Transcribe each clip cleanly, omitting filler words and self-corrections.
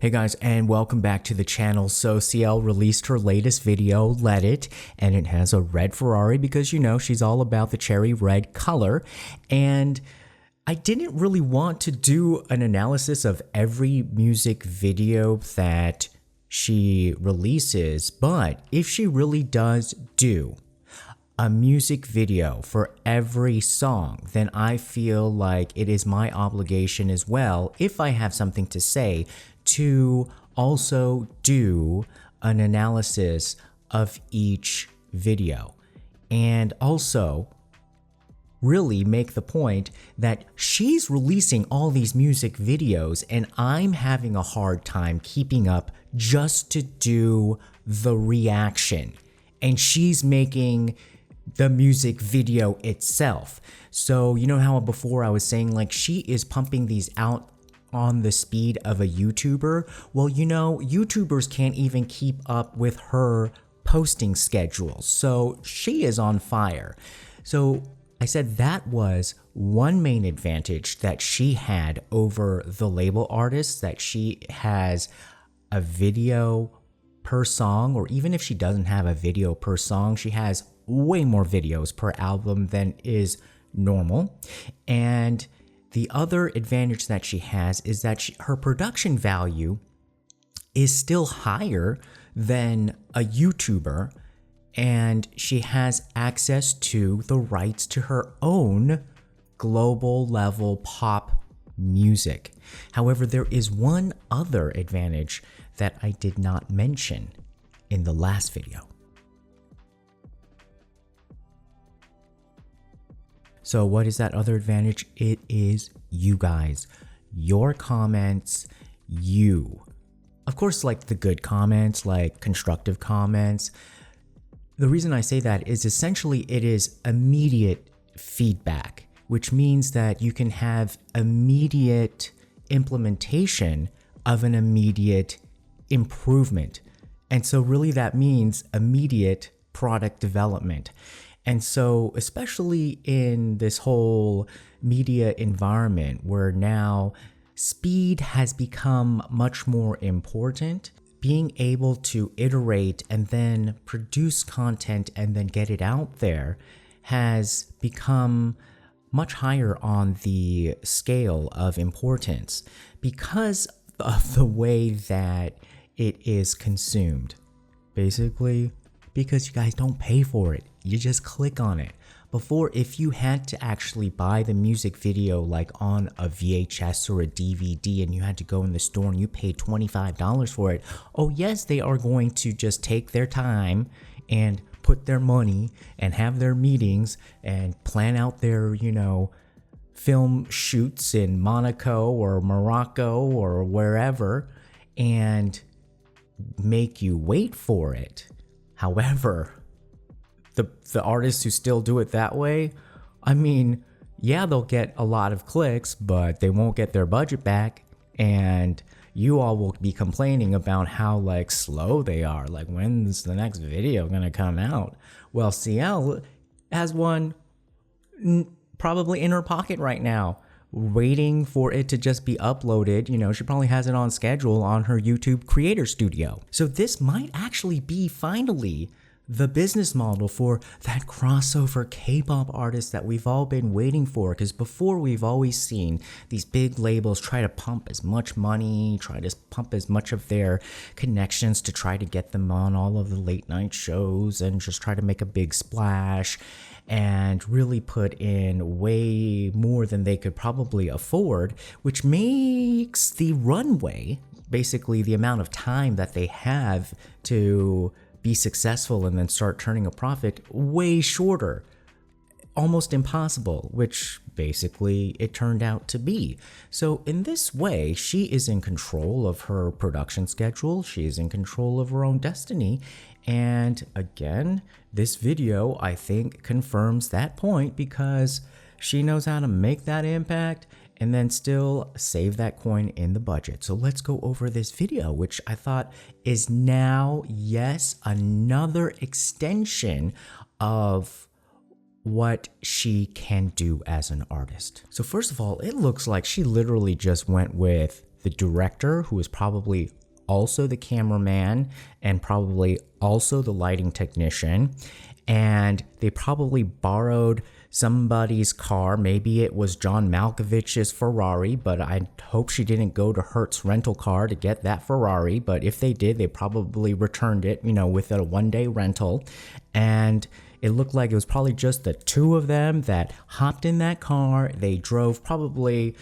Hey guys, and welcome back to the channel. So CL released her latest video, Let It, and it has a red Ferrari because, you know, she's all about the cherry red color. And I didn't really want to do an analysis of every music video that she releases, but if she really does do a music video for every song, then I feel like it is my obligation as well, if I have something to say, to also do an analysis of each video, and also really make the point that she's releasing all these music videos and I'm having a hard time keeping up just to do the reaction, and she's making the music video itself. So you know how before I was saying like she is pumping these out on the speed of a YouTuber? Well, you know, YouTubers can't even keep up with her posting schedule, so she is on fire. So I said that was one main advantage that she had over the label artists, that she has a video per song, or even if she doesn't have a video per song, she has way more videos per album than is normal. And the other advantage that she has is that her production value is still higher than a YouTuber, and she has access to the rights to her own global level pop music. However, there is one other advantage that I did not mention in the last video. So what is that other advantage? It is you guys, your comments, you. Of course, like the good comments, like constructive comments. The reason I say that is essentially it is immediate feedback, which means that you can have immediate implementation of an immediate improvement. And so really that means immediate product development. And so, especially in this whole media environment where now speed has become much more important, being able to iterate and then produce content and then get it out there has become much higher on the scale of importance because of the way that it is consumed. Basically, because you guys don't pay for it. You just click on it. Before, if you had to actually buy the music video like on a VHS or a DVD and you had to go in the store and you paid $25 for it, oh yes, they are going to just take their time and put their money and have their meetings and plan out their, you know, film shoots in Monaco or Morocco or wherever and make you wait for it. However, the artists who still do it that way, I mean, yeah, they'll get a lot of clicks, but they won't get their budget back, and you all will be complaining about how like slow they are, like when's the next video gonna come out? Well, CL has one probably in her pocket right now, waiting for it to just be uploaded. You know, she probably has it on schedule on her YouTube Creator Studio. So this might actually be finally the business model for that crossover K-pop artist that we've all been waiting for, because before we've always seen these big labels try to pump as much money, try to pump as much of their connections to try to get them on all of the late night shows and just try to make a big splash and really put in way more than they could probably afford, which makes the runway, basically the amount of time that they have to be successful and then start turning a profit, way shorter, almost impossible, which basically it turned out to be. So in this way, she is in control of her production schedule, she is in control of her own destiny, and again, this video I think confirms that point because she knows how to make that impact and then still save that coin in the budget. So let's go over this video, which I thought is now, yes, another extension of what she can do as an artist. So first of all, it looks like she literally just went with the director, who was probably also the cameraman and probably also the lighting technician. And they probably borrowed somebody's car. Maybe it was John Malkovich's Ferrari, but I hope she didn't go to Hertz rental car to get that Ferrari. But if they did, they probably returned it, with a one-day rental. And it looked like it was probably just the two of them that hopped in that car. They drove probably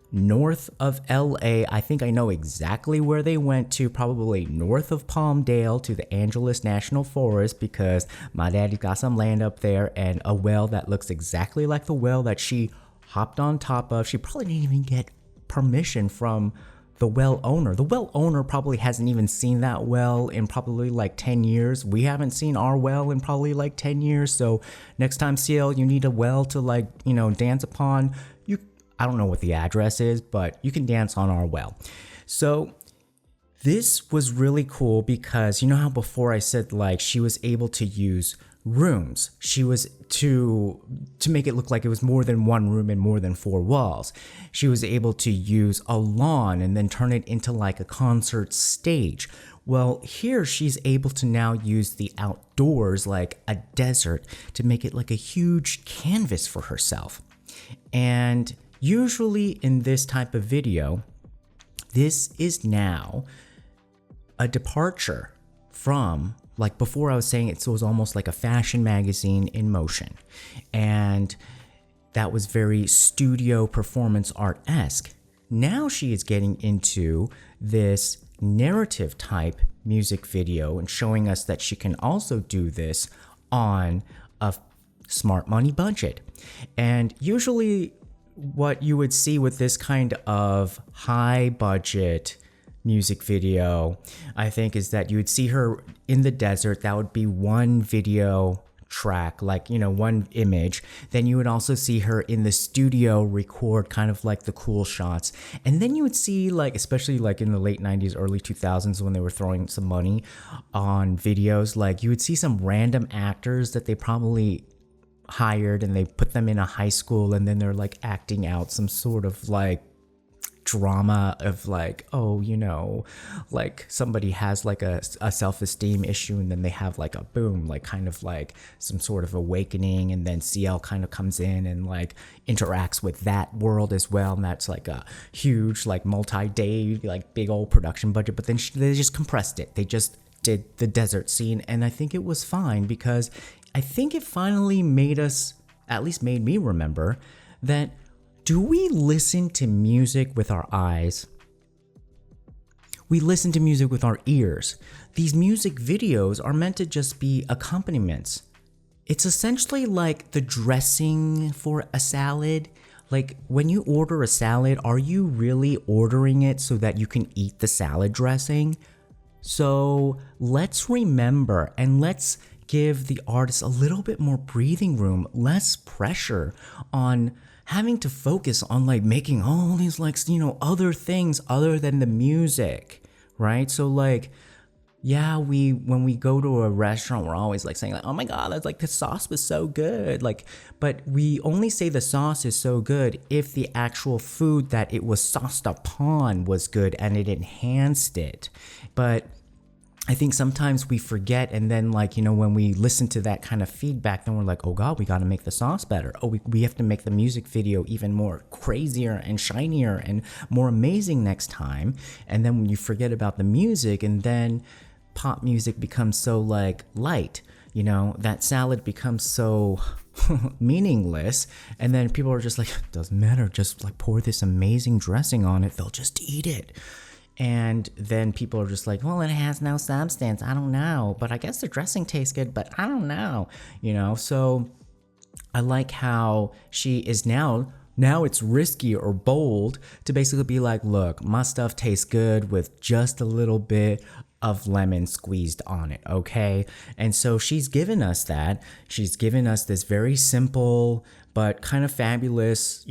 north of LA. I think I know exactly where they went to, probably north of Palmdale to the Angeles National Forest, because my daddy got some land up there and a well that looks exactly like the well that she hopped on top of. She probably didn't even get permission from the well owner. The well owner probably hasn't even seen that well in probably like 10 years. We haven't seen our well in probably like 10 years. So next time, CL, you need a well to dance upon, I don't know what the address is, but you can dance on our well. So this was really cool because you know how before I said she was able to use rooms. She was to make it look like it was more than one room and more than four walls. She was able to use a lawn and then turn it into like a concert stage. Well, here she's able to now use the outdoors, like a desert, to make it like a huge canvas for herself. And usually in this type of video, this is now a departure from, like before I was saying it was almost like a fashion magazine in motion. And that was very studio performance art-esque. Now she is getting into this narrative type music video and showing us that she can also do this on a smart money budget. And usually what you would see with this kind of high budget music video, I think, is that you would see her in the desert. That would be one video track, one image. Then you would also see her in the studio record kind of like the cool shots. And then you would see especially in the late 90s, early 2000s, when they were throwing some money on videos, you would see some random actors that they probably hired and they put them in a high school, and then they're acting out some sort of drama of somebody has a self-esteem issue, and then they have a boom, some sort of awakening, and then CL kind of comes in and interacts with that world as well, and that's a huge multi-day big old production budget. But then they just compressed it. They just did the desert scene, and I think it was fine because I think it finally made us, at least made me remember, that do we listen to music with our eyes? We listen to music with our ears. These music videos are meant to just be accompaniments. It's essentially like the dressing for a salad. When you order a salad, are you really ordering it so that you can eat the salad dressing? So let's remember, and let's give the artist a little bit more breathing room, less pressure on having to focus on making all these other things other than the music, right? So when we go to a restaurant, we're always saying oh my god, that's the sauce was so good, but we only say the sauce is so good if the actual food that it was sauced upon was good and it enhanced it. But I think sometimes we forget, and then when we listen to that kind of feedback, then we're like, oh god, we got to make the sauce better. Oh, we have to make the music video even more crazier and shinier and more amazing next time. And then when you forget about the music, and then pop music becomes so light, that salad becomes so meaningless, and then people are just doesn't matter, just pour this amazing dressing on it, they'll just eat it. And then people are just well, it has no substance, I don't know, but I guess the dressing tastes good, but I don't know, So I like how she is now it's risky or bold to basically be look, my stuff tastes good with just a little bit of lemon squeezed on it, okay? And so she's given us that. She's given us this very simple but kind of fabulous,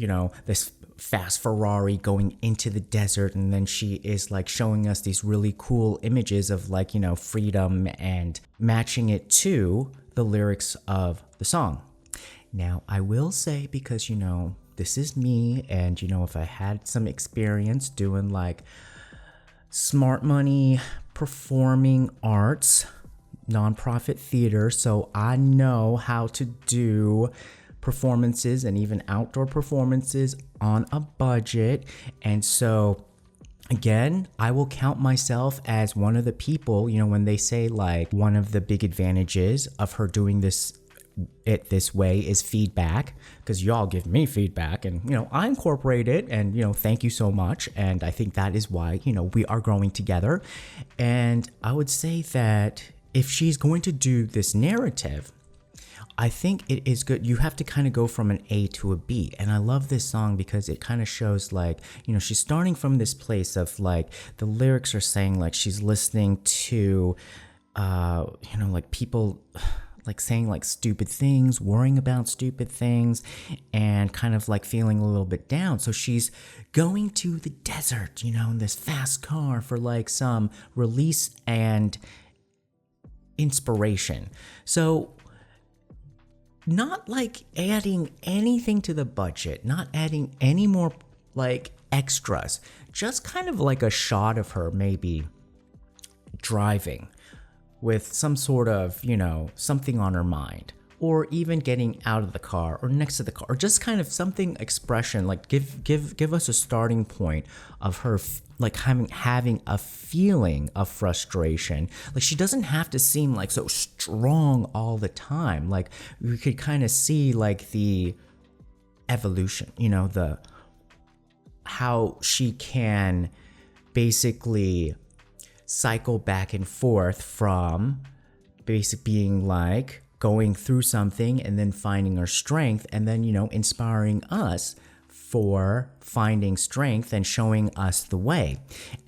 this fast Ferrari going into the desert, and then she is showing us these really cool images of freedom and matching it to the lyrics of the song. Now I will say, because this is me. And, if I had some experience doing like smart money performing arts, nonprofit theater, so I know how to do performances and even outdoor performances on a budget. And so again, I will count myself as one of the people, when they say like one of the big advantages of her doing this way is feedback, because y'all give me feedback and I incorporate it, and thank you so much. And I think that is why we are growing together. And I would say that if she's going to do this narrative, I think it is good. You have to kind of go from an A to a B. And I love this song because it kind of shows like, she's starting from this place of like, the lyrics are saying like she's listening to, like people like saying like stupid things, worrying about stupid things, and kind of like feeling a little bit down. So she's going to the desert, in this fast car for like some release and inspiration. So not like adding anything to the budget, not adding any more like extras, just kind of like a shot of her maybe driving with some sort of, something on her mind, or even getting out of the car or next to the car, or just kind of something expression, like give us a starting point of her like having a feeling of frustration. Like she doesn't have to seem like so strong all the time. Like we could kind of see like the evolution, the how she can basically cycle back and forth from being like going through something and then finding her strength, and then inspiring us for finding strength and showing us the way.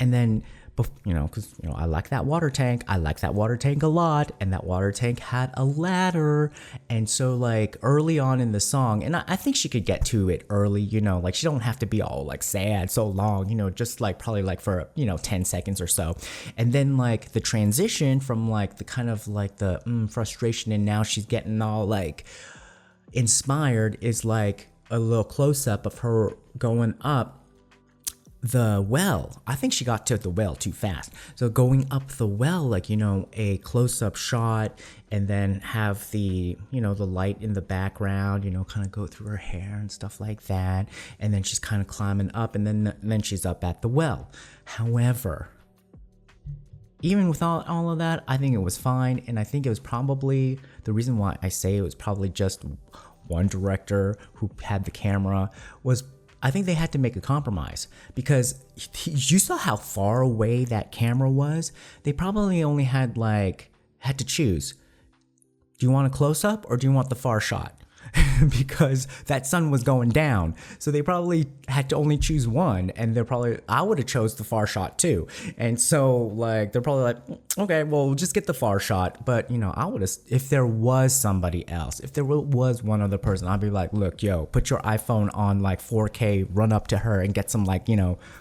And then because I like that water tank. I like that water tank a lot, and that water tank had a ladder. And so like early on in the song, and I think she could get to it early, like she don't have to be all like sad so long, just like probably like for 10 seconds or so. And then like the transition from like the kind of like the frustration, and now she's getting all like inspired, is like a little close up of her going up the well. I think she got to the well too fast. So going up the well, like, a close-up shot, and then have the, the light in the background, kind of go through her hair and stuff like that. And then she's kind of climbing up, and then she's up at the well. However, even with all of that, I think it was fine. And I think it was probably, the reason why I say it was probably just one director who had the camera was, I think they had to make a compromise, because you saw how far away that camera was. They probably only had to choose. Do you want a close up or do you want the far shot? Because that sun was going down. So they probably had to only choose one, and I would have chose the far shot too. And so like, they're probably like, okay, well, we'll just get the far shot. But I would have, if there was somebody else, if there was one other person, I'd be like, look, yo, put your iPhone on like 4K, run up to her and get some like,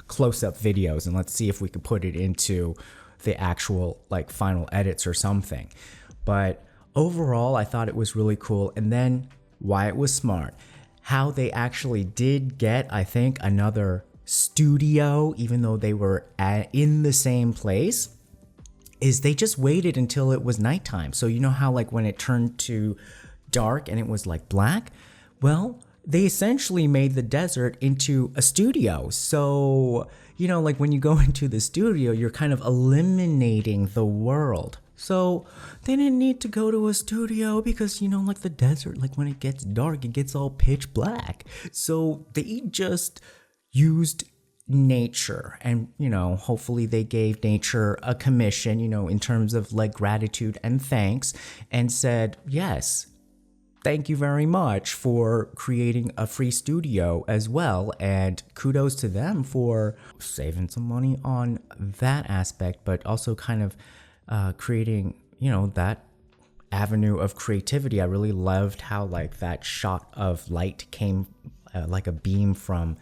close up videos, and let's see if we could put it into the actual like final edits or something. But overall, I thought it was really cool. And then why it was smart, how they actually did get, I think, another studio, even though they were in the same place, is they just waited until it was nighttime. So how like when it turned to dark and it was like black, well, they essentially made the desert into a studio. So, like when you go into the studio, you're kind of eliminating the world. So they didn't need to go to a studio because, like the desert, like when it gets dark, it gets all pitch black. So they just used nature, and, hopefully they gave nature a commission, in terms of like gratitude and thanks, and said, yes, thank you very much for creating a free studio as well. And kudos to them for saving some money on that aspect, but also kind of creating, that avenue of creativity. I really loved how like that shot of light came like a beam from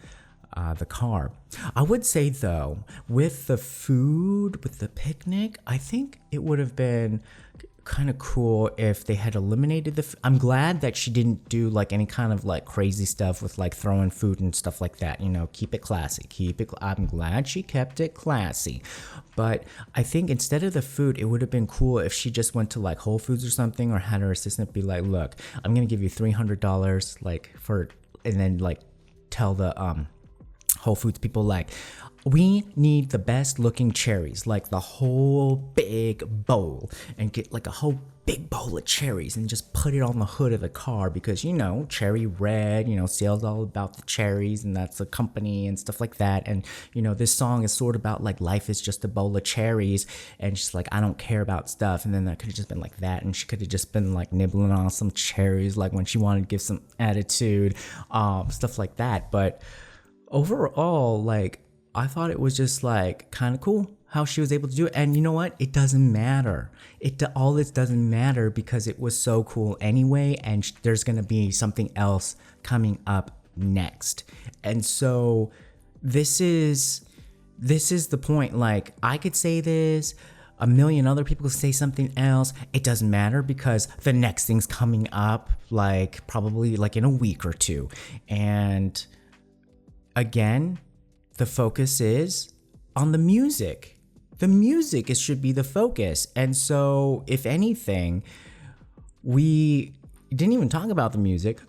the car. I would say though, with the food, with the picnic, I think it would have been kind of cool if they had eliminated I'm glad that she didn't do like any kind of like crazy stuff with like throwing food and stuff like that, you know, keep it classy, I'm glad she kept it classy. But I think instead of the food, it would have been cool if she just went to like Whole Foods or something, or had her assistant be like, look, I'm gonna give you $300 like for, and then like tell the Whole Foods people like, we need the best looking cherries, like the whole big bowl, and get like a whole big bowl of cherries and just put it on the hood of the car, because, you know, Cherry Red, you know, Sale's all about the cherries, and that's a company and stuff like that. And, you know, this song is sort of about like life is just a bowl of cherries, and she's like, I don't care about stuff. And then that could have just been like that, and she could have just been like nibbling on some cherries, like when she wanted to give some attitude, stuff like that. But overall, like, I thought it was just like kind of cool how she was able to do it. And you know what? It doesn't matter. All this doesn't matter, because it was so cool anyway, and there's going to be something else coming up next. And so this is the point. Like, I could say this, a million other people could say something else. It doesn't matter, because the next thing's coming up, like probably like in a week or two. And again, the focus is on the music. The music should be the focus. And so, if anything, we didn't even talk about the music.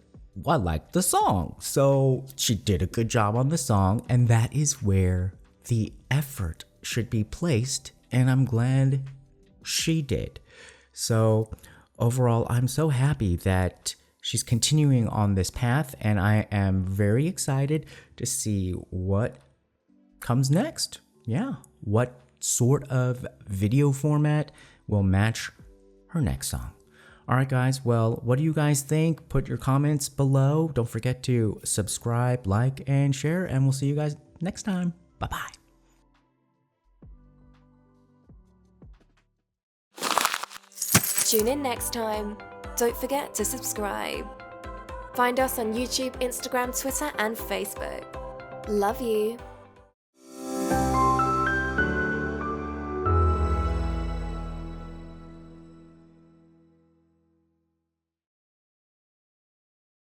I liked the song. So she did a good job on the song, and that is where the effort should be placed. And I'm glad she did. So overall, I'm so happy that she's continuing on this path, and I am very excited to see what comes next. Yeah, what sort of video format will match her next song. All right, guys. Well, what do you guys think? Put your comments below. Don't forget to subscribe, like, and share, and we'll see you guys next time. Bye-bye. Tune in next time. Don't forget to subscribe. Find us on YouTube, Instagram, Twitter, and Facebook. Love you.